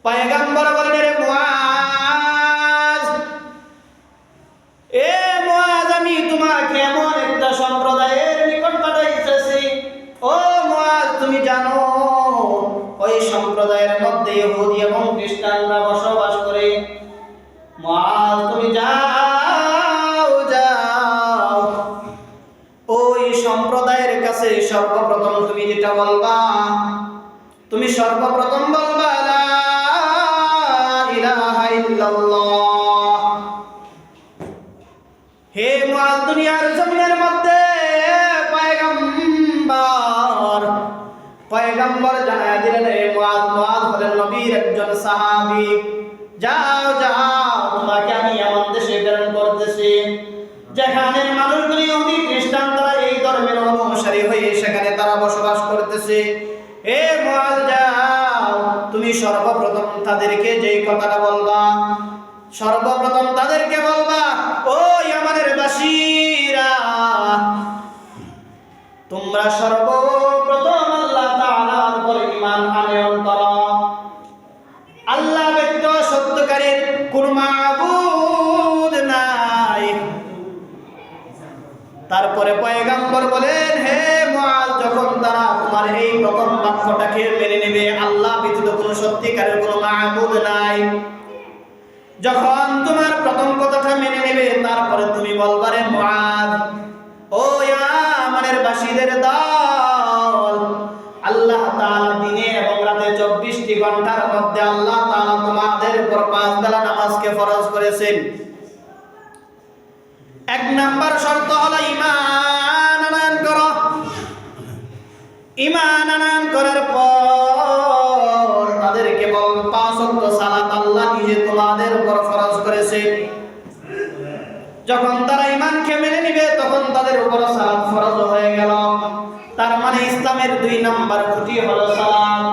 পয়গম্বর বলেন, রে মুআজ, এ মুআজ, আমি তোমাকে এমন একটা সম্প্রদায়ের নিকট পাঠাইতেছি। ও মুআজ, তুমি জানো ওই সম্প্রদায়ের মধ্যে ইহুদি এবং খ্রিস্টানরা বসবাস করে। মুআজ, তুমি যাও যাও, ওই সম্প্রদায়ের কাছে সর্বপ্রথম তুমি যেটা বলবা, তুমি সর্বপ্রথম বলবা লা ইলাহা ইল্লাল্লাহ। হে মুআজ, দুনিয়ার জমিনের মধ্যে পয়গম্বর জানায়া দিলেন, হে মুআজ, মুআজ হলেন নবীর একজন সাহাবী। যাও যাও, তোমাকে আমি এমন দেশে প্রেরণ করতেছি যেখানে মানুষগুলি ইহুদি খ্রিস্টান, তারা এই ধর্মের অনুসারী হয়ে সেখানে তারা বসবাস করতেছে। হে মুআজ, যাও, তুমি সর্বপ্রথম তাদেরকে যেই কথাটা বলবা, সর্বপ্রথম তাদেরকে বলবা, ও ইয়ামানের বাসীরা, তোমরা সর্বপ্রথম আল্লাহ তাআলার উপর ঈমান আনয়ন করো। আল্লাহ ব্যতীত সত্যকারের কোন মাবুদ নাই। তারপরে পয়গম্বর বলেন, হে মুআজ, যখন তারা তোমার এই প্রথম বাক্যটাকে মেনে নেবে, আল্লাহ ব্যতীত কোন সত্যিকারের কোন মাবুদ নাই, যখন তোমার প্রথম কথাটা মেনে নেবে, তারপরে তুমি বলবা, রে মুআজ, ও ইয়ামানের বাসীদের দল, আল্লাহ তাআলা দিনে এবং রাতে 24টি ঘন্টার মধ্যে আল্লাহ তাআলা তোমাদের উপর 5 বেলা নামাজকে ফরজ করেছেন। এক নাম্বার শর্ত হলো ঈমান আনয়ন করো। ঈমান আনয়ন করার পর তাদেরকে বল 5 ওয়াক্ত সালাত আল্লাহ নিজে তোমাদের উপর ফরজ করেছেন। যখন তারা ঈমানকে মেনে নিবে, তখন তাদের উপর সালাত ফরজ হয়ে গেল। তার মানে ইসলামের 2 নাম্বার খুঁটি হলো সালাত।